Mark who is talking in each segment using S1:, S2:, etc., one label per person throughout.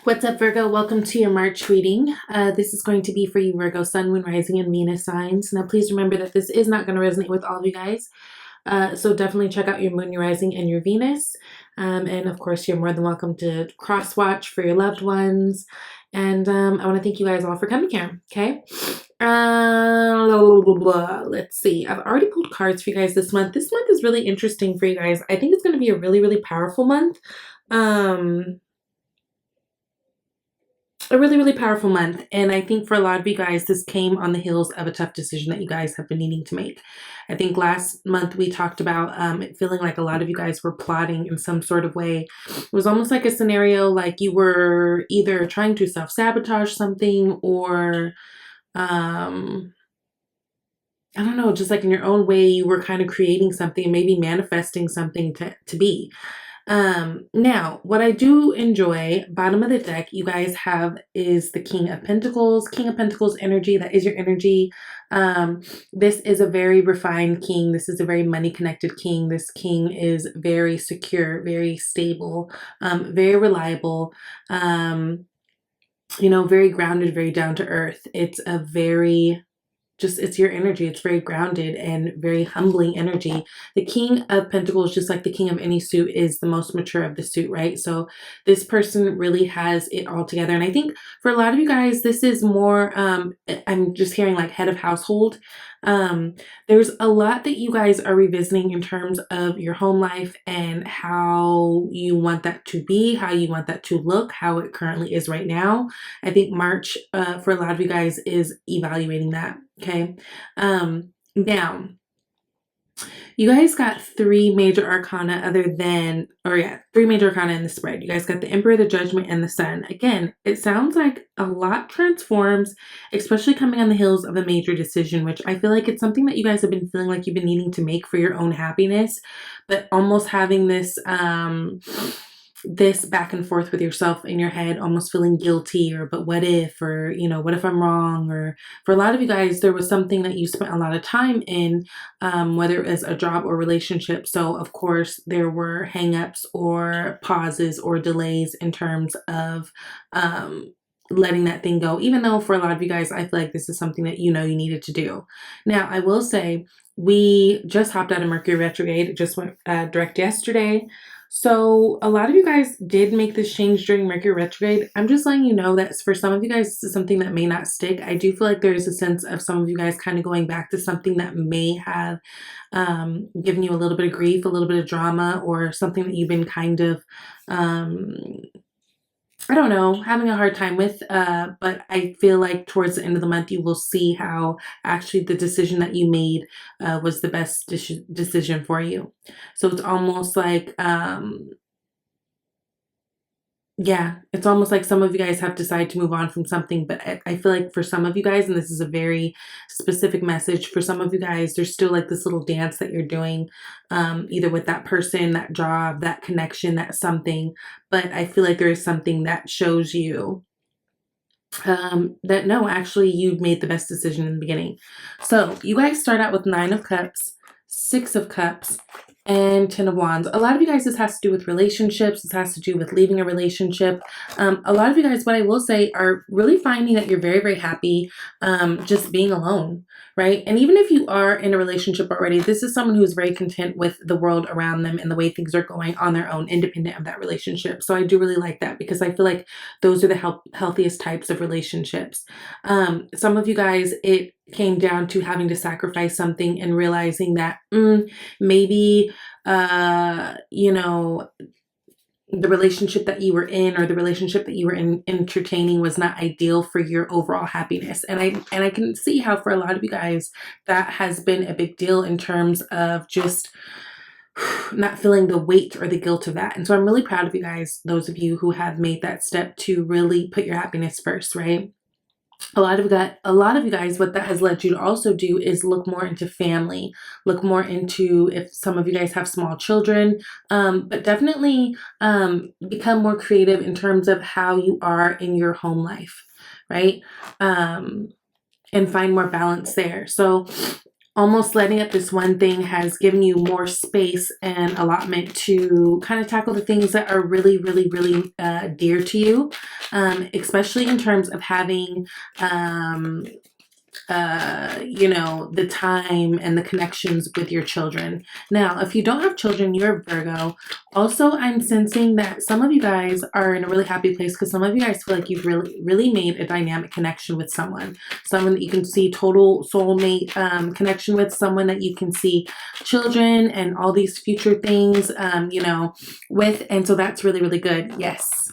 S1: What's up, Virgo? Welcome to your March reading. This is going to be for you, Virgo, Sun, Moon, Rising, and Venus signs. Now, please remember that this is not going to resonate with all of you guys. So definitely check out your Moon, your Rising, and your Venus. And of course, you're more than welcome to cross watch for your loved ones. And I want to thank you guys all for coming here. Okay. Let's see. I've already pulled cards for you guys this month. This month is really interesting for you guys. I think it's going to be a really, really powerful month. A really, really powerful month. And I think for a lot of you guys, this came on the heels of a tough decision that you guys have been needing to make. I think last month we talked about it feeling like a lot of you guys were plotting in some sort of way. It was almost like a scenario like you were either trying to self-sabotage something or I don't know, just like in your own way, you were kind of creating something, maybe manifesting something to be. Now, what I do enjoy, bottom of the deck, you guys have is the King of Pentacles. King of Pentacles energy, that is your energy. This is a very refined king. This is a very money-connected king. This king is very secure, very stable, very reliable, very grounded, very down to earth. It's a very it's your energy. It's very grounded and very humbling energy. The King of Pentacles, just like the king of any suit, is the most mature of the suit, right? So this person really has it all together. And I think for a lot of you guys, this is more, I'm just hearing like head of household. There's a lot that you guys are revisiting in terms of your home life and how you want that to be, how you want that to look, how it currently is right now. I think March, for a lot of you guys, is evaluating that. Okay. Now, you guys got three major arcana three major arcana in the spread. You guys got the Emperor, the Judgment, and the Sun. Again, it sounds like a lot transforms, especially coming on the heels of a major decision, which I feel like it's something that you guys have been feeling like you've been needing to make for your own happiness, but almost having this back and forth with yourself in your head, almost feeling guilty or but what if, or what if I'm wrong? Or for a lot of you guys, there was something that you spent a lot of time in, whether it was a job or relationship. So of course there were hangups or pauses or delays in terms of letting that thing go, even though for a lot of you guys, I feel like this is something that you needed to do. Now, I will say we just hopped out of Mercury retrograde. It just went direct yesterday. So a lot of you guys did make this change during Mercury retrograde. I'm just letting you know that for some of you guys, this is something that may not stick. I do feel like there's a sense of some of you guys kind of going back to something that may have given you a little bit of grief, a little bit of drama, or something that you've been kind of I don't know, having a hard time with, but I feel like towards the end of the month, you will see how actually the decision that you made was the best decision for you. So it's almost like, yeah, it's almost like some of you guys have decided to move on from something, but I feel like for some of you guys, and this is a very specific message, for some of you guys, there's still like this little dance that you're doing, either with that person, that job, that connection, that something. But I feel like there is something that shows you that no, actually you made the best decision in the beginning. So you guys start out with 9 of Cups, 6 of Cups, and 10 of Wands. A lot of you guys, this has to do with relationships. This has to do with leaving a relationship. A lot of you guys, what I will say, are really finding that you're very, very happy just being alone, right? And even if you are in a relationship already, this is someone who's very content with the world around them and the way things are going on their own, independent of that relationship. So I do really like that, because I feel like those are the healthiest types of relationships. Some of you guys, it came down to having to sacrifice something and realizing that maybe the relationship that you were in, or the relationship that you were entertaining, was not ideal for your overall happiness. And I can see how for a lot of you guys that has been a big deal in terms of just not feeling the weight or the guilt of that. And so I'm really proud of you guys, those of you who have made that step to really put your happiness first, right? A lot of you guys, what that has led you to also do is look more into family, look more into, if some of you guys have small children, but definitely become more creative in terms of how you are in your home life, right? And find more balance there. So almost letting up this one thing has given you more space and allotment to kind of tackle the things that are really, really, really dear to you, especially in terms of having you know, the time and the connections with your children. Now, if you don't have children, you're a Virgo. Also, I'm sensing that some of you guys are in a really happy place because some of you guys feel like you've really, really made a dynamic connection with someone that you can see total soulmate connection with, someone that you can see children and all these future things, you know, with. And so that's really, really good. Yes.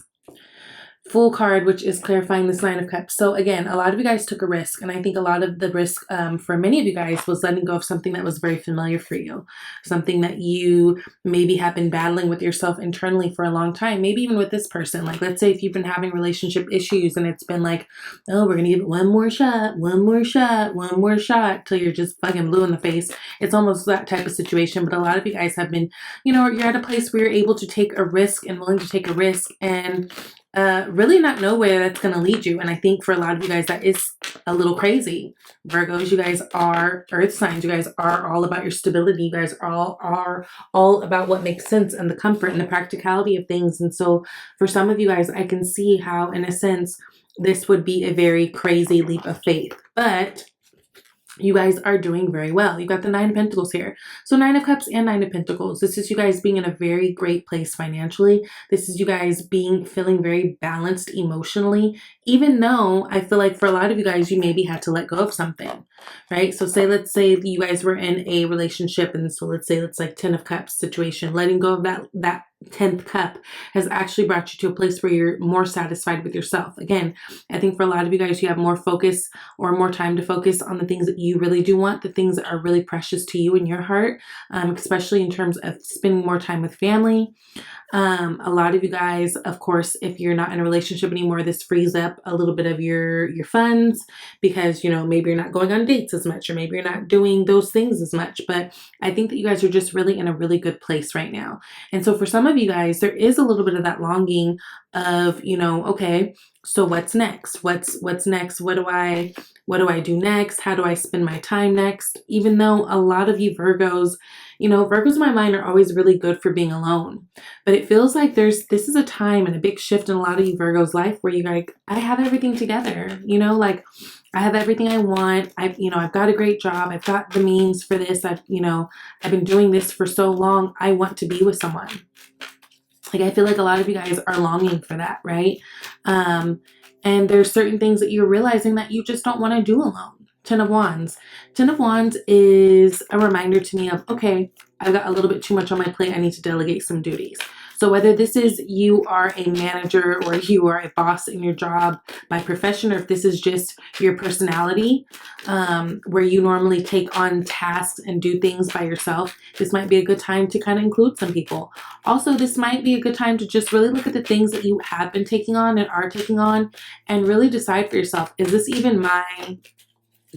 S1: Full card, which is clarifying this Nine of Cups. So again, a lot of you guys took a risk, and I think a lot of the risk for many of you guys was letting go of something that was very familiar for you, something that you maybe have been battling with yourself internally for a long time, maybe even with this person. Like, let's say if you've been having relationship issues and it's been like, oh, we're gonna give it one more shot, one more shot, one more shot till you're just fucking blue in the face. It's almost that type of situation. But a lot of you guys have been, you know, you're at a place where you're able to take a risk and willing to take a risk and really not know where that's going to lead you. And I think for a lot of you guys, that is a little crazy. Virgos, you guys are earth signs. You guys are all about your stability. You guys are all about what makes sense and the comfort and the practicality of things. And so for some of you guys, I can see how, in a sense, this would be a very crazy leap of faith. But you guys are doing very well. You got the Nine of Pentacles here. So Nine of Cups and Nine of Pentacles. This is you guys being in a very great place financially. This is you guys feeling very balanced emotionally, even though I feel like for a lot of you guys, you maybe had to let go of something, right? So let's say you guys were in a relationship, and so let's say it's like 10 of Cups situation. Letting go of that 10th cup has actually brought you to a place where you're more satisfied with yourself. Again, I think for a lot of you guys, you have more focus or more time to focus on the things that you really do want, the things that are really precious to you in your heart, especially in terms of spending more time with family. A lot of you guys, of course, if you're not in a relationship anymore, this frees up a little bit of your funds because, you know, maybe you're not going on dates as much, or maybe you're not doing those things as much. But I think that you guys are just really in a really good place right now. And so for some of you guys, there is a little bit of that longing of, you know, okay, so what's next? What's next? What do I do next? How do I spend my time next? Even though a lot of you Virgos, you know, Virgos in my mind are always really good for being alone. But it feels like this is a time and a big shift in a lot of you Virgos' life where you're like, I have everything together, you know, like I have everything I want. I've got a great job. I've got the means for this. I've been doing this for so long. I want to be with someone. Like, I feel like a lot of you guys are longing for that, right? And there's certain things that you're realizing that you just don't want to do alone. 10 of Wands. 10 of Wands is a reminder to me of, okay, I've got a little bit too much on my plate. I need to delegate some duties. So whether this is you are a manager or you are a boss in your job by profession, or if this is just your personality, where you normally take on tasks and do things by yourself, this might be a good time to kind of include some people. Also, this might be a good time to just really look at the things that you have been taking on and are taking on and really decide for yourself, is this even my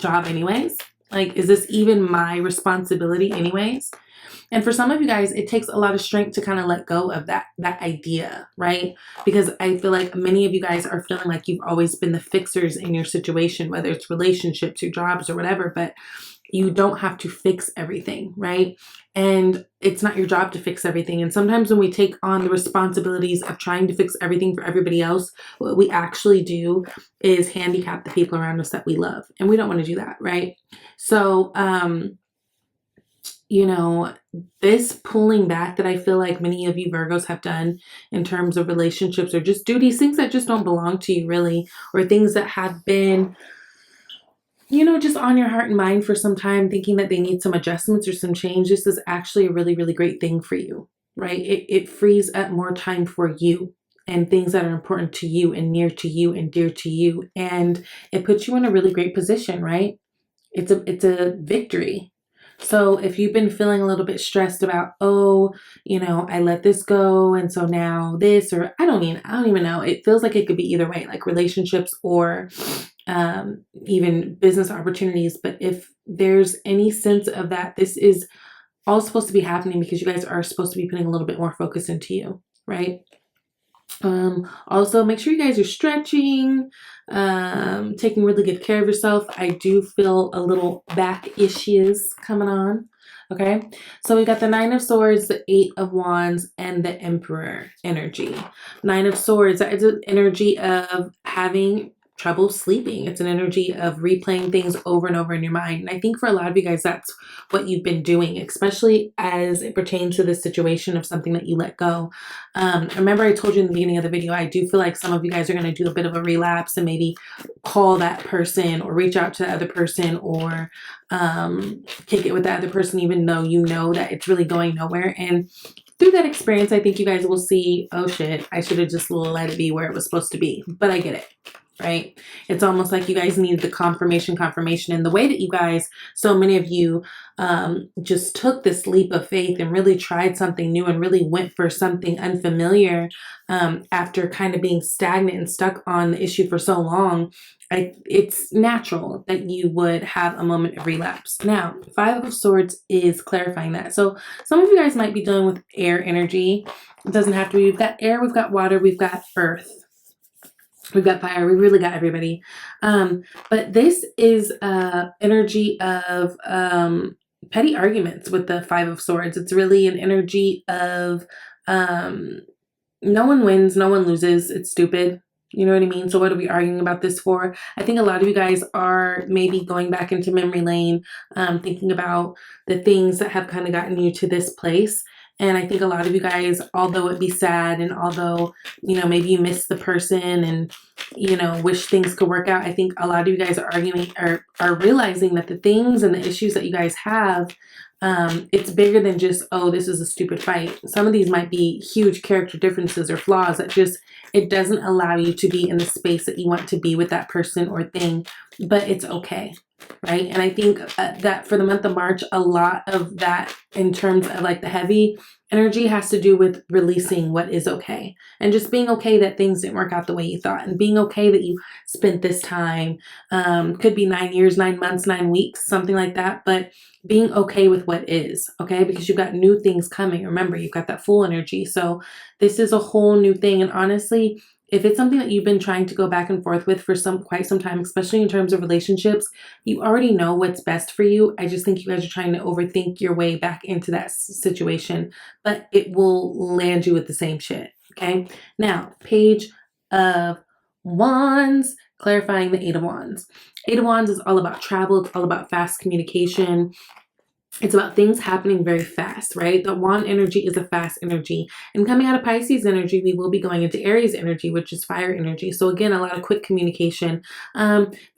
S1: job anyways? Like, is this even my responsibility anyways? And for some of you guys, it takes a lot of strength to kind of let go of that idea, right? Because I feel like many of you guys are feeling like you've always been the fixers in your situation, whether it's relationships or jobs or whatever, but you don't have to fix everything, right? And it's not your job to fix everything. And sometimes when we take on the responsibilities of trying to fix everything for everybody else, what we actually do is handicap the people around us that we love. And we don't want to do that, right? So, you know, this pulling back that I feel like many of you Virgos have done in terms of relationships or just duties, things that just don't belong to you really, or things that have been, you know, just on your heart and mind for some time, thinking that they need some adjustments or some change. This is actually a really, really great thing for you, right? It frees up more time for you and things that are important to you and near to you and dear to you. And it puts you in a really great position, right? It's a victory. So if you've been feeling a little bit stressed about, oh, you know, I let this go, and so now this, or I don't even know. It feels like it could be either way, like relationships or even business opportunities. But if there's any sense of that, this is all supposed to be happening because you guys are supposed to be putting a little bit more focus into you, right? Also make sure you guys are stretching, taking really good care of yourself. I do feel a little back issues coming on. Okay, so we got the Nine of Swords, the Eight of Wands, and the Emperor energy. Nine of Swords, that is an energy of having trouble sleeping. It's an energy of replaying things over and over in your mind. And I think for a lot of you guys, that's what you've been doing, especially as it pertains to the situation of something that you let go. Remember I told you in the beginning of the video, I do feel like some of you guys are going to do a bit of a relapse and maybe call that person or reach out to the other person or kick it with the other person, even though you know that it's really going nowhere. And through that experience, I think you guys will see, oh shit, I should have just let it be where it was supposed to be. But I get it. Right? It's almost like you guys need the confirmation. And the way that you guys, so many of you just took this leap of faith and really tried something new and really went for something unfamiliar after kind of being stagnant and stuck on the issue for so long. It's natural that you would have a moment of relapse. Now, Five of Swords is clarifying that. So some of you guys might be dealing with air energy. It doesn't have to be. We've got air, we've got water, we've got earth. We've got fire. We really got everybody. But this is energy of petty arguments with the Five of Swords. It's really an energy of no one wins, no one loses. It's stupid. You know what I mean? So what are we arguing about this for? I think a lot of you guys are maybe going back into memory lane, thinking about the things that have kind of gotten you to this place. And I think a lot of you guys, although it be sad and although, you know, maybe you miss the person and, you know, wish things could work out, I think a lot of you guys are arguing or are realizing that the things and the issues that you guys have, it's bigger than just, oh, this is a stupid fight. Some of these might be huge character differences or flaws that just, it doesn't allow you to be in the space that you want to be with that person or thing, but it's okay. Right. And I think that for the month of March, a lot of that in terms of like the heavy energy has to do with releasing what is okay and just being okay that things didn't work out the way you thought and being okay that you spent this time, could be 9 years, 9 months, 9 weeks, something like that. But being okay with what is, okay? Because you've got new things coming. Remember, you've got that full energy. So this is a whole new thing. And honestly, if it's something that you've been trying to go back and forth with for quite some time, especially in terms of relationships, you already know what's best for you. I just think you guys are trying to overthink your way back into that situation, but it will land you with the same shit. Okay. Now, Page of Wands, clarifying the Eight of Wands. Eight of Wands is all about travel. It's all about fast communication. It's about things happening very fast, right? The wand energy is a fast energy. And coming out of Pisces energy, we will be going into Aries energy, which is fire energy. So again, a lot of quick communication.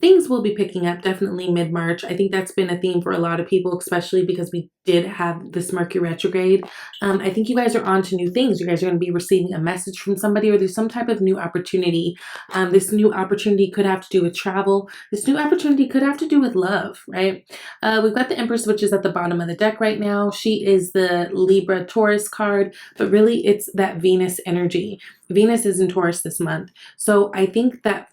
S1: Things will be picking up definitely mid-March. I think that's been a theme for a lot of people, especially because we did have this Mercury retrograde. I think you guys are on to new things. You guys are going to be receiving a message from somebody or there's some type of new opportunity. This new opportunity could have to do with travel. This new opportunity could have to do with love, right? We've got the Empress, which is at the bottom of the deck right now. She is the Libra Taurus card, but really it's that Venus energy. Venus is in Taurus this month. So I think that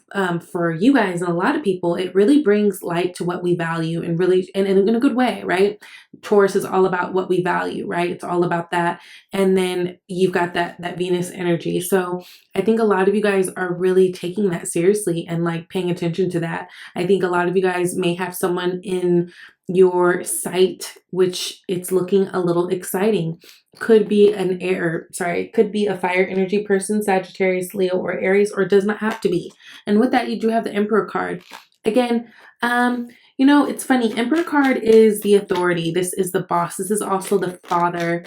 S1: for you guys and a lot of people, it really brings light to what we value and really, and in a good way, right? Taurus is all about what we value, right? It's all about that. And then you've got that Venus energy. So I think a lot of you guys are really taking that seriously and like paying attention to that. I think a lot of you guys may have someone in your sight, which it's looking a little exciting. Could be could be a fire energy person, Sagittarius, Leo, or Aries, or it does not have to be. And with that, you do have the Emperor card. Again, you know, it's funny. Emperor card is the authority. This is the boss. This is also the father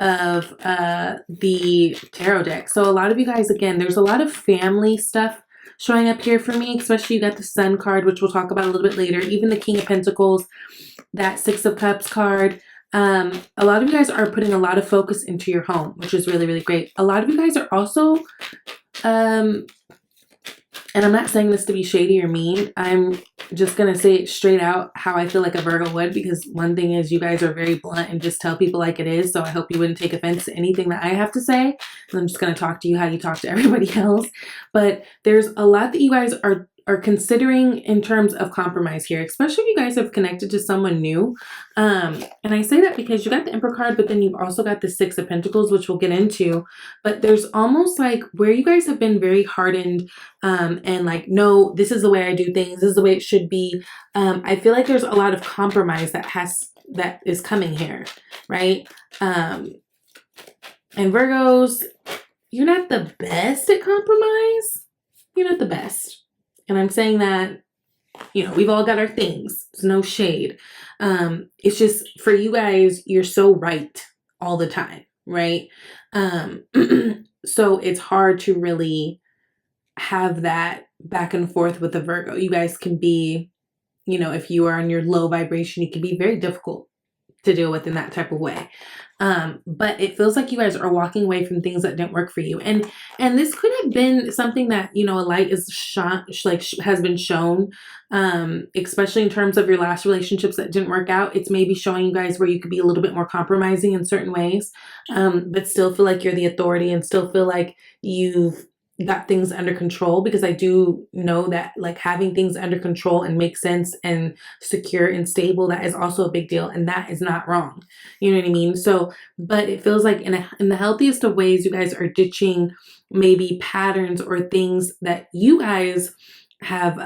S1: of the tarot deck. So a lot of you guys, again, there's a lot of family stuff showing up here for me, especially you got the Sun card, which we'll talk about a little bit later. Even the King of Pentacles, that Six of Cups card. A lot of you guys are putting a lot of focus into your home, which is really, really great. A lot of you guys are also, and I'm not saying this to be shady or mean. I'm just going to say it straight out how I feel like a Virgo would, because one thing is you guys are very blunt and just tell people like it is. So I hope you wouldn't take offense to anything that I have to say. And I'm just going to talk to you how you talk to everybody else. But there's a lot that you guys are are considering in terms of compromise here, especially if you guys have connected to someone new. And I say that because you got the Emperor card, but then you've also got the Six of Pentacles, which we'll get into. But there's almost like where you guys have been very hardened and like, no, this is the way I do things. This is the way it should be. I feel like there's a lot of compromise that is coming here, right? And Virgos, you're not the best at compromise. You're not the best. And I'm saying that, you know, we've all got our things. There's no shade. It's just for you guys, you're so right all the time, right? So it's hard to really have that back and forth with a Virgo. You guys can be, you know, if you are on your low vibration, you can be very difficult to deal with in that type of way. But it feels like you guys are walking away from things that didn't work for you. And this could have been something that, you know, a light is has been shown, especially in terms of your last relationships that didn't work out. It's maybe showing you guys where you could be a little bit more compromising in certain ways, but still feel like you're the authority and still feel like you've got things under control, because I do know that like having things under control and make sense and secure and stable, that is also a big deal, and that is not wrong. You know what I mean? So, but it feels like in the healthiest of ways, you guys are ditching maybe patterns or things that you guys have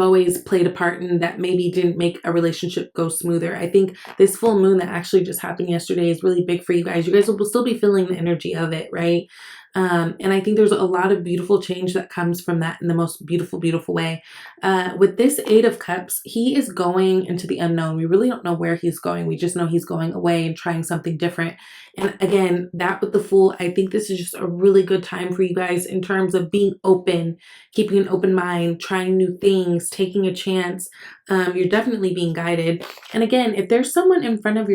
S1: always played a part in that maybe didn't make a relationship go smoother. I think this full moon that actually just happened yesterday is really big for you guys. You guys will still be feeling the energy of it, right? And I think there's a lot of beautiful change that comes from that in the most beautiful, beautiful way. With this Eight of Cups, he is going into the unknown. We really don't know where he's going. We just know he's going away and trying something different. And again, that with the Fool, I think this is just a really good time for you guys in terms of being open, keeping an open mind, trying new things, taking a chance. You're definitely being guided. And again, if there's someone in front of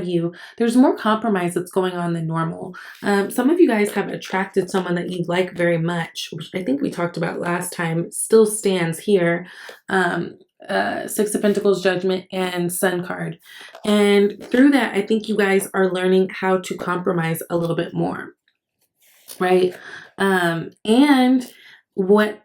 S1: you, there's more compromise that's going on than normal. Some of you guys have attracted someone that you like very much, which I think we talked about last time. It still stands here. Six of Pentacles, Judgment, and Sun card. And through that, I think you guys are learning how to compromise a little bit more, right? And what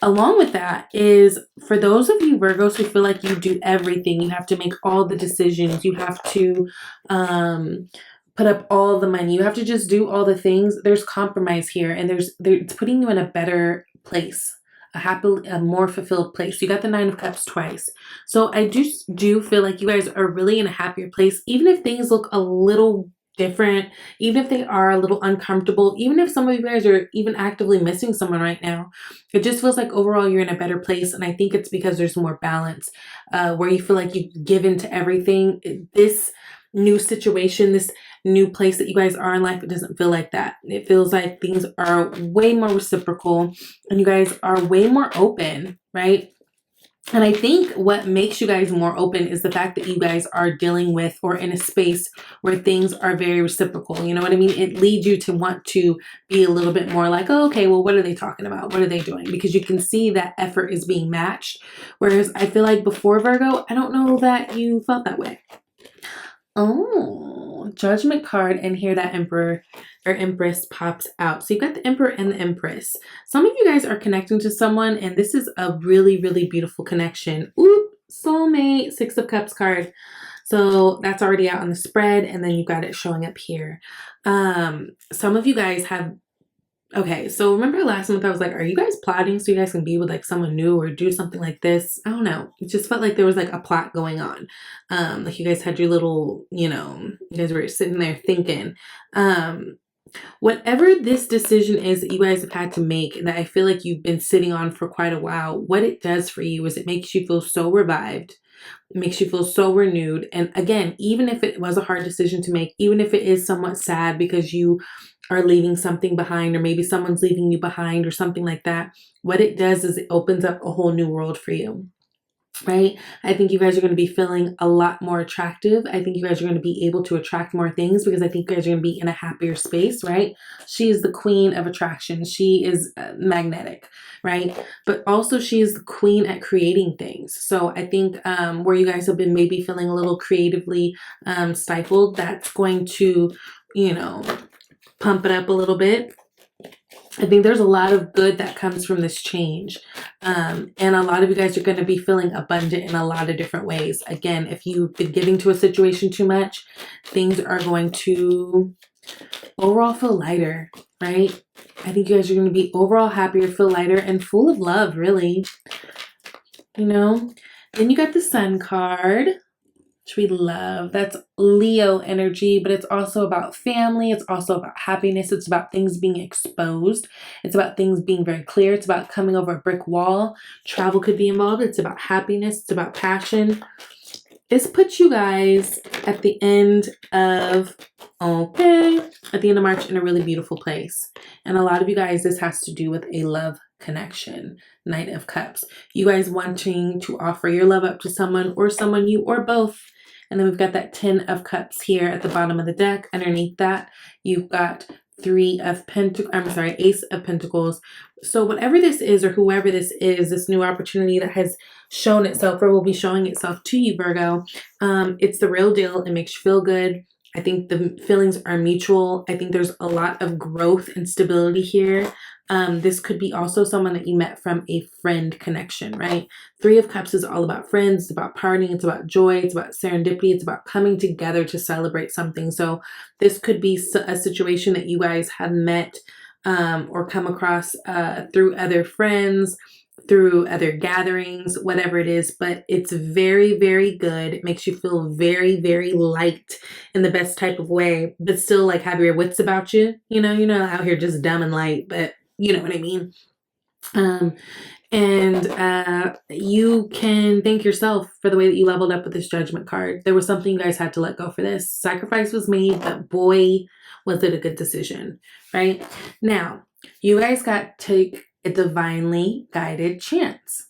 S1: along with that is, for those of you Virgos who feel like you do everything, you have to make all the decisions, you have to put up all the money, you have to just do all the things, there's compromise here, and it's putting you in a better place, a more fulfilled place. You got the Nine of Cups twice. So I just do feel like you guys are really in a happier place, even if things look a little different, even if they are a little uncomfortable, even if some of you guys are even actively missing someone right now. It just feels like overall you're in a better place, and I think it's because there's more balance, where you feel like you've given to everything. This new situation, this new place that you guys are in life, it doesn't feel like that. It feels like things are way more reciprocal and you guys are way more open, right? And I think what makes you guys more open is the fact that you guys are dealing with or in a space where things are very reciprocal. You know what I mean? It leads you to want to be a little bit more like, oh, okay, well, what are they talking about? What are they doing? Because you can see that effort is being matched. Whereas I feel like before Virgo, I don't know that you felt that way. Oh, Judgment card, and here that Emperor or Empress pops out. So you've got the Emperor and the Empress. Some of you guys are connecting to someone, and this is a really, really beautiful connection. Ooh, soulmate, Six of Cups card. So that's already out on the spread, and then you've got it showing up here. Some of you guys have, okay, so remember last month I was like, are you guys plotting so you guys can be with like someone new or do something like this? I don't know. It just felt like there was like a plot going on. Like you guys had your little, you know, you guys were sitting there thinking. Whatever this decision is that you guys have had to make and that I feel like you've been sitting on for quite a while, what it does for you is it makes you feel so revived. It makes you feel so renewed. And again, even if it was a hard decision to make, even if it is somewhat sad because you are leaving something behind, or maybe someone's leaving you behind or something like that, what it does is it opens up a whole new world for you. Right? I think you guys are going to be feeling a lot more attractive. I think you guys are going to be able to attract more things because I think you guys are going to be in a happier space, right? She is the queen of attraction. She is magnetic, right? But also she is the queen at creating things. So I think where you guys have been maybe feeling a little creatively stifled, that's going to, you know, pump it up a little bit. I think there's a lot of good that comes from this change. And a lot of you guys are going to be feeling abundant in a lot of different ways. Again, if you've been giving to a situation too much, things are going to overall feel lighter, right? I think you guys are going to be overall happier, feel lighter, and full of love, really. You know? Then you got the Sun card, which we love. That's Leo energy, but it's also about family. It's also about happiness. It's about things being exposed. It's about things being very clear. It's about coming over a brick wall. Travel could be involved. It's about happiness. It's about passion. This puts you guys at the end of, at the end of March in a really beautiful place. And a lot of you guys, this has to do with a love connection. Knight of Cups. You guys wanting to offer your love up to someone, or someone you, or both. And then we've got that 10 of Cups here at the bottom of the deck. Underneath that, you've got Ace of Pentacles. So whatever this is, or whoever this is, this new opportunity that has shown itself or will be showing itself to you, Virgo, it's the real deal. It makes you feel good. I think the feelings are mutual. I think there's a lot of growth and stability here. This could be also someone that you met from a friend connection, right? 3 of Cups is all about friends. It's about partying. It's about joy. It's about serendipity. It's about coming together to celebrate something. So this could be a situation that you guys have met or come across through other friends, through other gatherings, whatever it is, but it's very, very good. It makes you feel very, very light in the best type of way, but still like have your wits about you. You know, you're not out here just dumb and light, but you know what I mean? You can thank yourself for the way that you leveled up with this Judgment card. There was something you guys had to let go for this. Sacrifice was made, but boy, was it a good decision, right? Now, you guys got to take a divinely guided chance.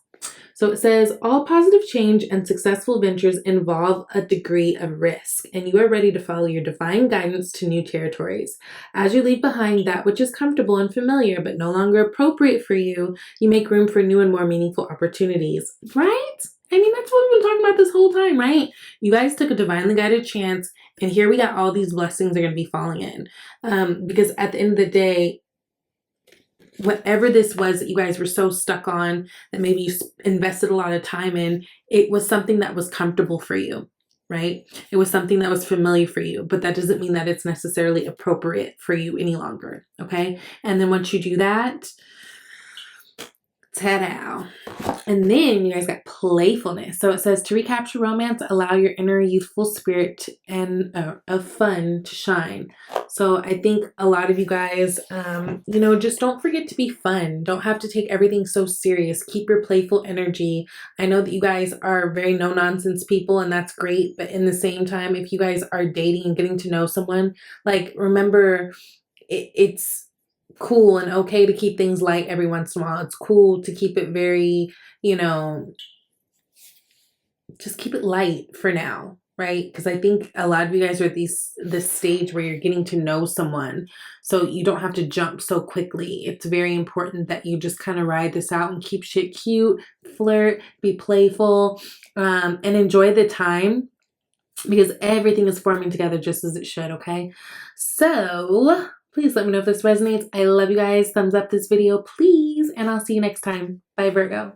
S1: So it says, all positive change and successful ventures involve a degree of risk, and you are ready to follow your divine guidance to new territories. As you leave behind that which is comfortable and familiar but no longer appropriate for you, you make room for new and more meaningful opportunities, right? I mean, that's what we've been talking about this whole time, right? You guys took a divinely guided chance, and here we got all these blessings are going to be falling in. Because at the end of the day, whatever this was that you guys were so stuck on, that maybe you invested a lot of time in, it was something that was comfortable for you, right? It was something that was familiar for you, but that doesn't mean that it's necessarily appropriate for you any longer, okay? And then once you do that, ta-da. And then you guys got playfulness. So it says, to recapture romance, allow your inner youthful spirit and of fun to shine. So I think a lot of you guys, you know, just don't forget to be fun. Don't have to take everything so serious. Keep your playful energy. I know that you guys are very no-nonsense people, and that's great. But in the same time, if you guys are dating and getting to know someone, like, remember, it's cool and okay to keep things light every once in a while. It's cool to keep it very, you know, just keep it light for now, right? Because I think a lot of you guys are at this stage where you're getting to know someone, so you don't have to jump so quickly. It's very important that you just kind of ride this out and keep shit cute, flirt, be playful, and enjoy the time, because everything is forming together just as it should, okay? So please let me know if this resonates. I love you guys. Thumbs up this video, please. And I'll see you next time. Bye, Virgo.